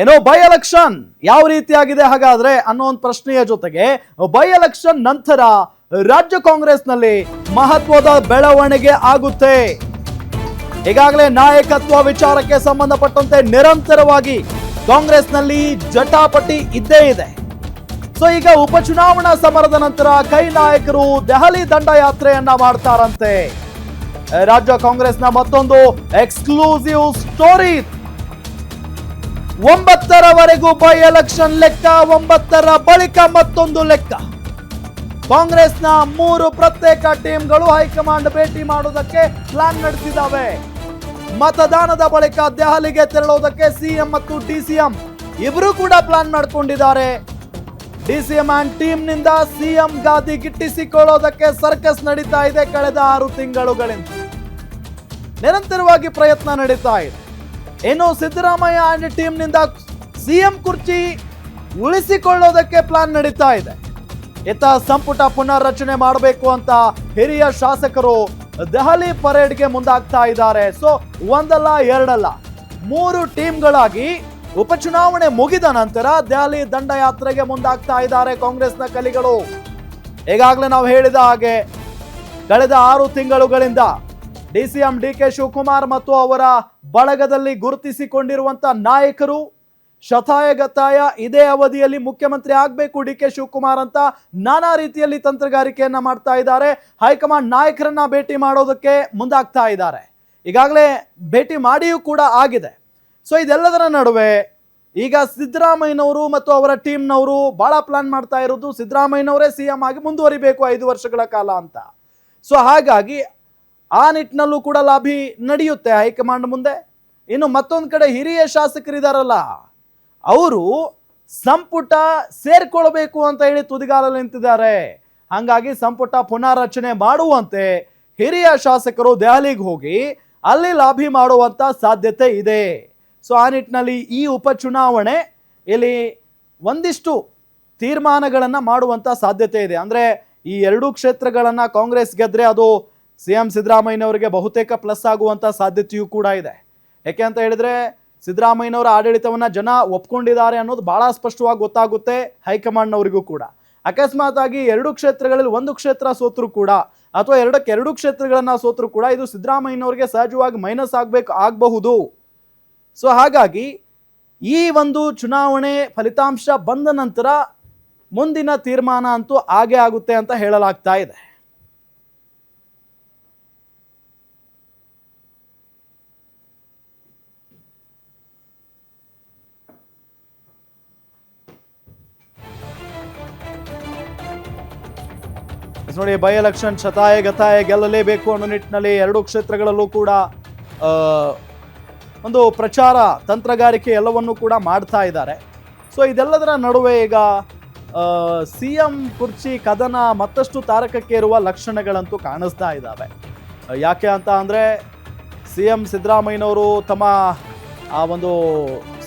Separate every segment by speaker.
Speaker 1: ಏನೋ by election ಯಾವ ರೀತಿಯಾಗಿದೆ ಹಾಗಾದ್ರೆ ಅನ್ನೋ ಒಂದು ಪ್ರಶ್ನೆಯ ಜೊತೆಗೆ ಬೈ ಎಲೆಕ್ಷನ್ ನಂತರ ರಾಜ್ಯ ಕಾಂಗ್ರೆಸ್ನಲ್ಲಿ ಮಹತ್ವದ ಬೆಳವಣಿಗೆ ಆಗುತ್ತೆ. ಈಗಾಗಲೇ ನಾಯಕತ್ವ ವಿಚಾರಕ್ಕೆ ಸಂಬಂಧಪಟ್ಟಂತೆ ನಿರಂತರವಾಗಿ ಕಾಂಗ್ರೆಸ್ನಲ್ಲಿ ಜಟಾಪಟಿ ಇದ್ದೇ ಇದೆ. ಸೊ ಈಗ ಉಪಚುನಾವಣಾ ಸಮರದ ನಂತರ ಕೈ ನಾಯಕರು ದೆಹಲಿ ದಂಡಯಾತ್ರೆಯನ್ನ ಮಾಡ್ತಾರಂತೆ. ರಾಜ್ಯ ಕಾಂಗ್ರೆಸ್ನ ಮತ್ತೊಂದು ಎಕ್ಸ್ಕ್ಲೂಸಿವ್ ಸ್ಟೋರಿ. 9ರವರೆಗೂ ಬೈ ಎಲೆಕ್ಷನ್ ಲೆಕ್ಕ, 9ರ ಬಳಿಕ ಮತ್ತೊಂದು ಲೆಕ್ಕ. ಕಾಂಗ್ರೆಸ್ನ 3 ಪ್ರತ್ಯೇಕ ಟೀಮ್ಗಳು ಹೈಕಮಾಂಡ್ ಭೇಟಿ ಮಾಡುವುದಕ್ಕೆ ಪ್ಲಾನ್ ನಡೆಸಿದ್ದಾವೆ. ಮತದಾನದ ಬಳಿಕ ದೆಹಲಿಗೆ ತೆರಳುವುದಕ್ಕೆ ಸಿಎಂ ಮತ್ತು ಡಿಸಿಎಂ ಇಬ್ಬರು ಕೂಡ ಪ್ಲಾನ್ ಮಾಡಿಕೊಂಡಿದ್ದಾರೆ. ಡಿಸಿಎಂ ಅಂಡ್ ಟೀಮ್ ನಿಂದ ಸಿಎಂ ಗಾದಿ ಗಿಟ್ಟಿಸಿಕೊಳ್ಳೋದಕ್ಕೆ ಸರ್ಕಸ್ ನಡೀತಾ ಇದೆ. ಕಳೆದ 6 ತಿಂಗಳುಗಳಿಂದ ನಿರಂತರವಾಗಿ ಪ್ರಯತ್ನ ನಡೀತಾ ಇದೆ. ಇನ್ನು ಸಿದ್ದರಾಮಯ್ಯ ಅಂಡ್ ಟೀಮ್ ನಿಂದ ಸಿಎಂ ಕುರ್ಚಿ ಉಳಿಸಿಕೊಳ್ಳೋದಕ್ಕೆ ಪ್ಲಾನ್ ನಡೀತಾ ಇದೆ. ಇತ್ತ ಸಂಪುಟ ಪುನರ್ರಚನೆ ಮಾಡಬೇಕು ಅಂತ ಹಿರಿಯ ಶಾಸಕರು ದೆಹಲಿ ಪರೇಡ್ಗೆ ಮುಂದಾಗ್ತಾ ಇದ್ದಾರೆ. ಸೊ ಒಂದಲ್ಲ ಎರಡಲ್ಲ 3 ಟೀಮ್ಗಳಾಗಿ ಉಪಚುನಾವಣೆ ಮುಗಿದ ನಂತರ ದೆಹಲಿ ದಂಡಯಾತ್ರೆಗೆ ಮುಂದಾಗ್ತಾ ಇದ್ದಾರೆ ಕಾಂಗ್ರೆಸ್ನ ಕಲಿಗಳು. ಈಗಾಗಲೇ ನಾವು ಹೇಳಿದ ಹಾಗೆ ಕಳೆದ 6 ತಿಂಗಳುಗಳಿಂದ ಡಿಸಿಎಂ ಡಿಕೆ ಶಿವಕುಮಾರ್ ಮತ್ತು ಅವರ ಬಳಗದಲ್ಲಿ ಗುರುತಿಸಿಕೊಂಡಿರುವಂತ ನಾಯಕರು ಶತಾಯಗತಾಯ ಇದೇ ಅವಧಿಯಲ್ಲಿ ಮುಖ್ಯಮಂತ್ರಿ ಆಗಬೇಕು ಡಿಕೆ ಶಿವಕುಮಾರ್ ಅಂತ ನಾನಾ ರೀತಿಯಲ್ಲಿ ತಂತ್ರಗಾರಿಕೆಯನ್ನ ಮಾಡ್ತಾ ಇದ್ದಾರೆ. ಹೈಕಮಾಂಡ್ ನಾಯಕರನ್ನ ಭೇಟಿ ಮಾಡೋದಕ್ಕೆ ಮುಂದಾಗ್ತಾ ಇದ್ದಾರೆ. ಈಗಾಗಲೇ ಭೇಟಿ ಮಾಡಿಯೂ ಕೂಡ ಆಗಿದೆ. ಸೊ ಇದೆಲ್ಲದರ ನಡುವೆ ಈಗ ಸಿದ್ದರಾಮಯ್ಯನವರು ಮತ್ತು ಅವರ ಟೀಮ್ನವರು ಬಹಳ ಪ್ಲಾನ್ ಮಾಡ್ತಾ ಇರೋದು ಸಿದ್ದರಾಮಯ್ಯನವರೇ ಸಿಎಂ ಆಗಿ ಮುಂದುವರಿಬೇಕು 5 ವರ್ಷಗಳ ಕಾಲ ಅಂತ. ಸೊ ಹಾಗಾಗಿ ಆ ನಿಟ್ಟಿನಲ್ಲೂ ಕೂಡ ಲಾಭಿ ನಡೆಯುತ್ತೆ ಹೈಕಮಾಂಡ್ ಮುಂದೆ. ಇನ್ನು ಮತ್ತೊಂದು ಕಡೆ ಹಿರಿಯ ಶಾಸಕರಿದಾರಲ್ಲ, ಅವರು ಸಂಪುಟ ಸೇರ್ಕೊಳ್ಬೇಕು ಅಂತ ಹೇಳಿ ತುದಿಗಾಲಲ್ಲಿ ನಿಂತಿದ್ದಾರೆ. ಹಾಗಾಗಿ ಸಂಪುಟ ಪುನರ್ರಚನೆ ಮಾಡುವಂತೆ ಹಿರಿಯ ಶಾಸಕರು ದೆಹಲಿಗೆ ಹೋಗಿ ಅಲ್ಲಿ ಲಾಭಿ ಮಾಡುವಂತ ಸಾಧ್ಯತೆ ಇದೆ. ಸೊ ಆ ನಿಟ್ಟಿನಲ್ಲಿ ಈ ಉಪಚುನಾವಣೆ ಇಲ್ಲಿ ಒಂದಿಷ್ಟು ತೀರ್ಮಾನಗಳನ್ನ ಮಾಡುವಂತ ಸಾಧ್ಯತೆ ಇದೆ. ಅಂದ್ರೆ ಈ 2 ಕ್ಷೇತ್ರಗಳನ್ನ ಕಾಂಗ್ರೆಸ್ ಗೆದ್ರೆ ಅದು ಸಿಎಂ ಸಿದ್ದರಾಮಯ್ಯನವರಿಗೆ ಬಹುತೇಕ ಪ್ಲಸ್ ಆಗುವಂತ ಸಾಧ್ಯತೆಯೂ ಕೂಡ ಇದೆ. ಯಾಕೆ ಅಂತ ಹೇಳಿದ್ರೆ ಸಿದ್ದರಾಮಯ್ಯನವರ ಆಡಳಿತವನ್ನ ಜನ ಒಪ್ಕೊಂಡಿದ್ದಾರೆ ಅನ್ನೋದು ಬಹಳ ಸ್ಪಷ್ಟವಾಗಿ ಗೊತ್ತಾಗುತ್ತೆ ಹೈಕಮಾಂಡ್ನವರಿಗೂ ಕೂಡ. ಅಕಸ್ಮಾತ್ ಆಗಿ 2 ಕ್ಷೇತ್ರಗಳಲ್ಲಿ 1 ಕ್ಷೇತ್ರ ಸೋತರು ಕೂಡ ಅಥವಾ 2 ಕ್ಷೇತ್ರಗಳನ್ನ ಸೋತರು ಕೂಡ ಇದು ಸಿದ್ದರಾಮಯ್ಯನವರಿಗೆ ಸಹಜವಾಗಿ ಮೈನಸ್ ಆಗಬಹುದು. ಸೊ ಹಾಗಾಗಿ ಈ ಒಂದು ಚುನಾವಣೆ ಫಲಿತಾಂಶ ಬಂದ ನಂತರ ಮುಂದಿನ ತೀರ್ಮಾನ ಅಂತೂ ಆಗೇ ಆಗುತ್ತೆ ಅಂತ ಹೇಳಲಾಗ್ತಾ ಇದೆ. ನೋಡಿ, ಬೈ ಎಲೆಕ್ಷನ್ ಶತಾಯ ಗೆಲ್ಲಲೇಬೇಕು ಅನ್ನೋ ನಿಟ್ಟಿನಲ್ಲಿ 2 ಕ್ಷೇತ್ರಗಳಲ್ಲೂ ಕೂಡ ಒಂದು ಪ್ರಚಾರ ತಂತ್ರಗಾರಿಕೆ ಎಲ್ಲವನ್ನೂ ಕೂಡ ಮಾಡ್ತಾ ಇದ್ದಾರೆ. ಸೊ ಇದೆಲ್ಲದರ ನಡುವೆ ಈಗ ಸಿಎಂ ಕುರ್ಚಿ ಕದನ ಮತ್ತಷ್ಟು ತಾರಕಕ್ಕೆ ಇರುವ ಲಕ್ಷಣಗಳಂತೂ ಕಾಣಿಸ್ತಾ ಇದ್ದಾವೆ. ಯಾಕೆ ಅಂತ ಅಂದರೆ ಸಿಎಂ ಸಿದ್ದರಾಮಯ್ಯನವರು ತಮ್ಮ ಆ ಒಂದು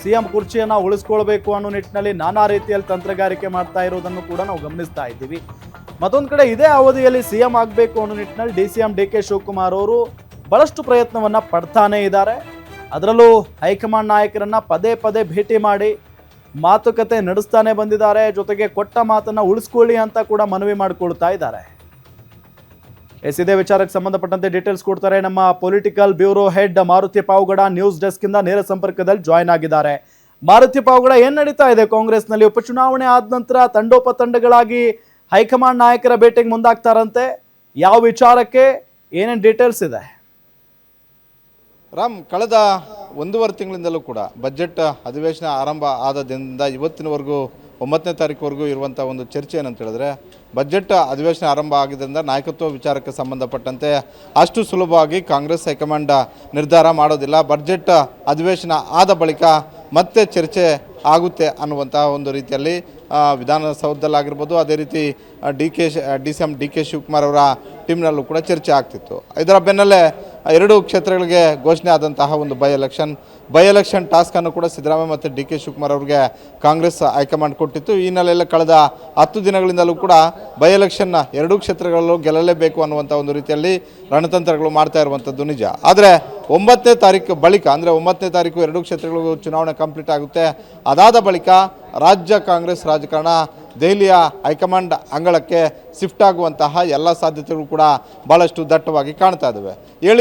Speaker 1: ಸಿಎಂ ಕುರ್ಚಿಯನ್ನು ಉಳಿಸ್ಕೊಳ್ಬೇಕು ಅನ್ನೋ ನಿಟ್ಟಿನಲ್ಲಿ ನಾನಾ ರೀತಿಯಲ್ಲಿ ತಂತ್ರಗಾರಿಕೆ ಮಾಡ್ತಾ ಇರೋದನ್ನು ಕೂಡ ನಾವು ಗಮನಿಸ್ತಾ ಇದ್ದೀವಿ. ಮತ್ತೊಂದು ಕಡೆ ಇದೇ ಅವಧಿಯಲ್ಲಿ ಸಿಎಂ ಆಗಬೇಕು ಅನ್ನೋ ನಿಟ್ಟಿನಲ್ಲಿ ಡಿಸಿಎಂ ಡಿಕೆ ಶಿವಕುಮಾರ್ ಅವರು ಬಹಳಷ್ಟು ಪ್ರಯತ್ನವನ್ನ ಪಡ್ತಾನೆ ಇದ್ದಾರೆ. ಅದರಲ್ಲೂ ಹೈಕಮಾಂಡ್ ನಾಯಕರನ್ನ ಪದೇ ಪದೇ ಭೇಟಿ ಮಾಡಿ ಮಾತುಕತೆ ನಡೆಸ್ತಾನೆ ಬಂದಿದ್ದಾರೆ. ಜೊತೆಗೆ ಕೊಟ್ಟ ಮಾತನ್ನ ಉಳಿಸ್ಕೊಳ್ಳಿ ಅಂತ ಕೂಡ ಮನವಿ ಮಾಡಿಕೊಳ್ತಾ ಇದ್ದಾರೆ. ಇದೇ ವಿಚಾರಕ್ಕೆ ಸಂಬಂಧಪಟ್ಟಂತೆ ಡೀಟೇಲ್ಸ್ ಕೊಡ್ತಾರೆ ನಮ್ಮ political bureau head Maruti Pavagada. News desk ಇಂದ ನೇರ ಸಂಪರ್ಕದಲ್ಲಿ ಜಾಯ್ನ್ ಆಗಿದ್ದಾರೆ. ಮಾರುತಿ ಪಾವಗಡ, ಏನ್ ನಡೀತಾ ಇದೆ ಕಾಂಗ್ರೆಸ್ನಲ್ಲಿ? ಉಪಚುನಾವಣೆ ಆದ ನಂತರ ತಂಡೋಪತಂಡಗಳಾಗಿ ಹೈಕಮಾಂಡ್ ನಾಯಕರ ಭೇಟಿಗೆ ಮುಂದಾಗ್ತಾರಂತೆ. ಯಾವ ವಿಚಾರಕ್ಕೆ, ಏನೇನು ಡೀಟೇಲ್ಸ್ ಇದೆ?
Speaker 2: ರಾಮ್, ಕಳೆದ 1.5 ತಿಂಗಳಿಂದಲೂ ಕೂಡ ಬಜೆಟ್ ಅಧಿವೇಶನ ಆರಂಭ ಆದ ದಿನದಿಂದ ಇವತ್ತಿನವರೆಗೂ 9ನೇ ತಾರೀಕುವರೆಗೂ ಇರುವಂಥ ಒಂದು ಚರ್ಚೆ ಏನಂತ ಹೇಳಿದ್ರೆ, ಬಜೆಟ್ ಅಧಿವೇಶನ ಆರಂಭ ಆಗಿದ್ದರಿಂದ ನಾಯಕತ್ವ ವಿಚಾರಕ್ಕೆ ಸಂಬಂಧಪಟ್ಟಂತೆ ಅಷ್ಟು ಸುಲಭವಾಗಿ ಕಾಂಗ್ರೆಸ್ ಹೈಕಮಾಂಡ್ ನಿರ್ಧಾರ ಮಾಡೋದಿಲ್ಲ. ಬಜೆಟ್ ಅಧಿವೇಶನ ಆದ ಬಳಿಕ ಮತ್ತೆ ಚರ್ಚೆ ಆಗುತ್ತೆ ಅನ್ನುವಂಥ ಒಂದು ರೀತಿಯಲ್ಲಿ ವಿಧಾನಸೌಧದಲ್ಲಾಗಿರ್ಬೋದು, ಅದೇ ರೀತಿ ಡಿಸಿಎಂ ಡಿಕೆ ಶಿವಕುಮಾರ್ ಅವರ ಟೀಮ್ನಲ್ಲೂ ಕೂಡ ಚರ್ಚೆ ಆಗ್ತಿತ್ತು. ಇದರ ಬೆನ್ನಲ್ಲೇ 2 ಕ್ಷೇತ್ರಗಳಿಗೆ ಘೋಷಣೆ ಆದಂತಹ ಒಂದು ಬೈ ಎಲೆಕ್ಷನ್ ಟಾಸ್ಕನ್ನು ಕೂಡ ಸಿದ್ದರಾಮಯ್ಯ ಮತ್ತು ಡಿ ಕೆ ಶಿವಕುಮಾರ್ ಅವರಿಗೆ ಕಾಂಗ್ರೆಸ್ ಹೈಕಮಾಂಡ್ ಕೊಟ್ಟಿತ್ತು. ಈ ಹಿನ್ನೆಲೆಯಲ್ಲಿ ಕಳೆದ 10 ದಿನಗಳಿಂದಲೂ ಕೂಡ ಬೈ ಎಲೆಕ್ಷನ್ನ 2 ಕ್ಷೇತ್ರಗಳಲ್ಲೂ ಗೆಲ್ಲಲೇಬೇಕು ಅನ್ನುವಂಥ ಒಂದು ರೀತಿಯಲ್ಲಿ ರಣತಂತ್ರಗಳು ಮಾಡ್ತಾ ಇರುವಂಥದ್ದು ನಿಜ. ಆದರೆ 9ನೇ ತಾರೀಕು ಬಳಿಕ, ಅಂದರೆ 9ನೇ ತಾರೀಕು 2 ಕ್ಷೇತ್ರಗಳಿಗೂ ಚುನಾವಣೆ ಕಂಪ್ಲೀಟ್ ಆಗುತ್ತೆ. ಅದಾದ ಬಳಿಕ ರಾಜ್ಯ ಕಾಂಗ್ರೆಸ್ ರಾಜಕಾರಣ ದೆಹಲಿಯ ಹೈಕಮಾಂಡ್ ಅಂಗಳಕ್ಕೆ ಶಿಫ್ಟ್ ಆಗುವಂತಹ ಎಲ್ಲ ಸಾಧ್ಯತೆಗಳು ಕೂಡ ಭಾಳಷ್ಟು ದಟ್ಟವಾಗಿ ಕಾಣ್ತಾ ಇದ್ದಾವೆ.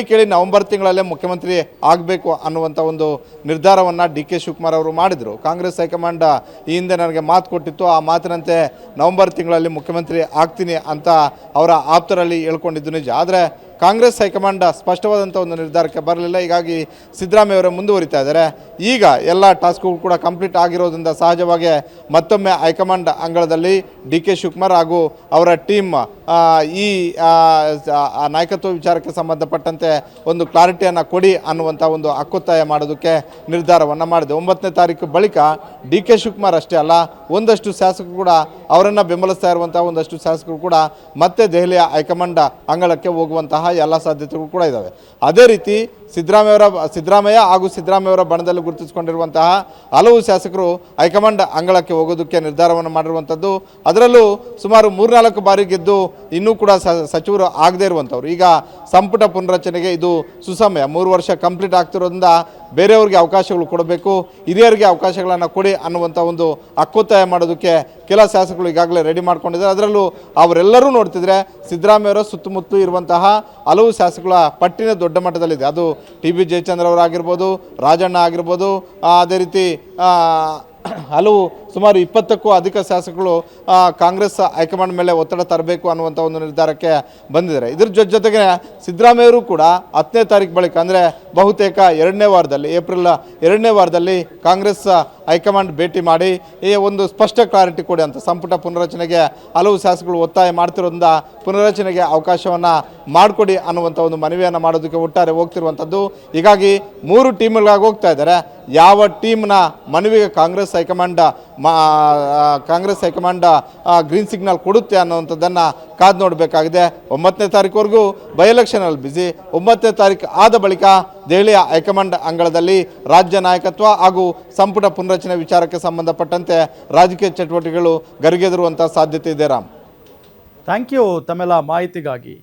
Speaker 2: ಕೇಳಿ ನವೆಂಬರ್ ತಿಂಗಳಲ್ಲೇ ಮುಖ್ಯಮಂತ್ರಿ ಆಗಬೇಕು ಅನ್ನುವಂಥ ಒಂದು ನಿರ್ಧಾರವನ್ನು ಡಿ ಕೆ ಶಿವಕುಮಾರ್ ಅವರು ಮಾಡಿದರು. ಕಾಂಗ್ರೆಸ್ ಹೈಕಮಾಂಡ್ ಈ ಹಿಂದೆ ನನಗೆ ಮಾತು ಕೊಟ್ಟಿತ್ತು. ಆ ಮಾತಿನಂತೆ ನವೆಂಬರ್ ತಿಂಗಳಲ್ಲಿ ಮುಖ್ಯಮಂತ್ರಿ ಆಗ್ತೀನಿ ಅಂತ ಅವರ ಆಪ್ತರಲ್ಲಿ ಹೇಳ್ಕೊಂಡಿದ್ದು ನಿಜ. ಆದರೆ ಕಾಂಗ್ರೆಸ್ ಹೈಕಮಾಂಡ್ ಸ್ಪಷ್ಟವಾದಂಥ ಒಂದು ನಿರ್ಧಾರಕ್ಕೆ ಬರಲಿಲ್ಲ. ಹೀಗಾಗಿ ಸಿದ್ದರಾಮಯ್ಯ ಅವರೇ ಮುಂದುವರಿತಾ ಇದ್ದಾರೆ. ಈಗ ಎಲ್ಲ ಟಾಸ್ಕ್ಗಳು ಕೂಡ ಕಂಪ್ಲೀಟ್ ಆಗಿರೋದ್ರಿಂದ ಸಹಜವಾಗಿ ಮತ್ತೊಮ್ಮೆ ಹೈಕಮಾಂಡ್ ಅಂಗಳದಲ್ಲಿ ಡಿ ಕೆ ಶಿವಕುಮಾರ್ ಹಾಗೂ ಅವರ ಟೀಮ್ ಈ ನಾಯಕತ್ವ ವಿಚಾರಕ್ಕೆ ಸಂಬಂಧಪಟ್ಟಂತೆ ಒಂದು ಕ್ಲಾರಿಟಿಯನ್ನು ಕೊಡಿ ಅನ್ನುವಂಥ ಒಂದು ಹಕ್ಕೊತ್ತಾಯ ಮಾಡೋದಕ್ಕೆ ನಿರ್ಧಾರವನ್ನು ಮಾಡಿದೆ. 9ನೇ ತಾರೀಕು ಬಳಿಕ ಡಿ ಕೆ ಶಿವಕುಮಾರ್ ಅಷ್ಟೇ ಅಲ್ಲ, ಒಂದಷ್ಟು ಶಾಸಕರು ಕೂಡ ಅವರನ್ನು ಬೆಂಬಲಿಸ್ತಾ ಇರುವಂಥ ಒಂದಷ್ಟು ಶಾಸಕರು ಕೂಡ ಮತ್ತೆ ದೆಹಲಿಯ ಹೈಕಮಾಂಡ್ ಅಂಗಳಕ್ಕೆ ಹೋಗುವಂತಹ ಎಲ್ಲ ಸಾಧ್ಯತೆಗಳು ಕೂಡ ಇದ್ದಾವೆ. ಅದೇ ರೀತಿ ಸಿದ್ದರಾಮಯ್ಯ ಹಾಗೂ ಸಿದ್ದರಾಮಯ್ಯವರ ಬಣದಲ್ಲಿ ಗುರುತಿಸಿಕೊಂಡಿರುವಂತಹ ಹಲವು ಶಾಸಕರು ಹೈಕಮಾಂಡ್ ಅಂಗಳಕ್ಕೆ ಹೋಗೋದಕ್ಕೆ ನಿರ್ಧಾರವನ್ನು ಮಾಡಿರುವಂಥದ್ದು. ಅದರಲ್ಲೂ ಸುಮಾರು 3-4 ಬಾರಿ ಗೆದ್ದು ಇನ್ನೂ ಕೂಡ ಸಚಿವರು ಆಗದೇ ಇರುವಂಥವ್ರು. ಈಗ ಸಂಪುಟ ಪುನರಚನೆಗೆ ಇದು ಸುಸಮಯ. 3 ವರ್ಷ ಕಂಪ್ಲೀಟ್ ಆಗ್ತಿರೋದ್ರಿಂದ ಬೇರೆಯವ್ರಿಗೆ ಅವಕಾಶಗಳು ಕೊಡಬೇಕು, ಹಿರಿಯರಿಗೆ ಅವಕಾಶಗಳನ್ನು ಕೊಡಿ ಅನ್ನುವಂಥ ಒಂದು ಹಕ್ಕೊತ್ತಾಯ ಮಾಡೋದಕ್ಕೆ ಕೆಲ ಶಾಸಕರು ಈಗಾಗಲೇ ರೆಡಿ ಮಾಡ್ಕೊಂಡಿದ್ದಾರೆ. ಅದರಲ್ಲೂ ಅವರೆಲ್ಲರೂ ನೋಡ್ತಿದ್ರೆ ಸಿದ್ದರಾಮಯ್ಯವರ ಸುತ್ತಮುತ್ತ ಇರುವಂತಹ ಹಲವು ಶಾಸಕರ ಪಟ್ಟಿನ ದೊಡ್ಡ ಮಟ್ಟದಲ್ಲಿದೆ. ಅದು ಟಿ ಬಿ ಜಯಚಂದ್ರ ಅವರಾಗಿರ್ಬೋದು, ರಾಜಣ್ಣ ಆಗಿರ್ಬೋದು, ಅದೇ ರೀತಿ ಹಲವು ಸುಮಾರು 20ಕ್ಕೂ ಅಧಿಕ ಶಾಸಕರು ಕಾಂಗ್ರೆಸ್ ಹೈಕಮಾಂಡ್ ಮೇಲೆ ಒತ್ತಡ ತರಬೇಕು ಅನ್ನುವಂಥ ಒಂದು ನಿರ್ಧಾರಕ್ಕೆ ಬಂದಿದ್ದಾರೆ. ಇದ್ರ ಜೊತೆಗೆ ಸಿದ್ದರಾಮಯ್ಯವರು ಕೂಡ 10ನೇ ತಾರೀಕು ಬಳಿಕ, ಅಂದರೆ ಬಹುತೇಕ 2ನೇ ವಾರದಲ್ಲಿ, ಏಪ್ರಿಲ್ 2ನೇ ವಾರದಲ್ಲಿ ಕಾಂಗ್ರೆಸ್ ಹೈಕಮಾಂಡ್ ಭೇಟಿ ಮಾಡಿ ಈ ಒಂದು ಸ್ಪಷ್ಟ ಕ್ಲಾರಿಟಿ ಕೊಡಿ ಅಂತ ಸಂಪುಟ ಪುನರಚನೆಗೆ ಹಲವು ಶಾಸಕರು ಒತ್ತಾಯ ಮಾಡ್ತಿರೋದ್ರಿಂದ ಪುನರಚನೆಗೆ ಅವಕಾಶವನ್ನು ಮಾಡಿಕೊಡಿ ಅನ್ನುವಂಥ ಒಂದು ಮನವಿಯನ್ನು ಮಾಡೋದಕ್ಕೆ ಒಟ್ಟಾರೆ ಹೋಗ್ತಿರುವಂಥದ್ದು. ಹೀಗಾಗಿ 3 ಟೀಮ್ಗಳಾಗಿ ಹೋಗ್ತಾ ಇದ್ದಾರೆ. ಯಾವ ಟೀಮ್ನ ಮನವಿಗೆ ಕಾಂಗ್ರೆಸ್ ಹೈಕಮಾಂಡ್ ಗ್ರೀನ್ ಸಿಗ್ನಲ್ ಕೊಡುತ್ತೆ ಅನ್ನುವಂಥದ್ದನ್ನು ಕಾದು ನೋಡಬೇಕಾಗಿದೆ. 9ನೇ ತಾರೀಕುವರೆಗೂ ಬೈ ಎಲೆಕ್ಷನಲ್ಲಿ ಬಿಸಿ. 9ನೇ ತಾರೀಕು ಆದ ಬಳಿಕ ದೆಹಲಿಯ ಹೈಕಮಾಂಡ್ ಅಂಗಳದಲ್ಲಿ ರಾಜ್ಯ ನಾಯಕತ್ವ ಹಾಗೂ ಸಂಪುಟ ಪುನರಚನೆ ವಿಚಾರಕ್ಕೆ ಸಂಬಂಧಪಟ್ಟಂತೆ ರಾಜಕೀಯ ಚಟುವಟಿಕೆಗಳು ಗರಿಗೆದರುವಂಥ ಸಾಧ್ಯತೆ ಇದೆ. ರಾಮ್,
Speaker 1: ಥ್ಯಾಂಕ್ ಯು ತಮ್ಮೆಲ್ಲ ಮಾಹಿತಿಗಾಗಿ.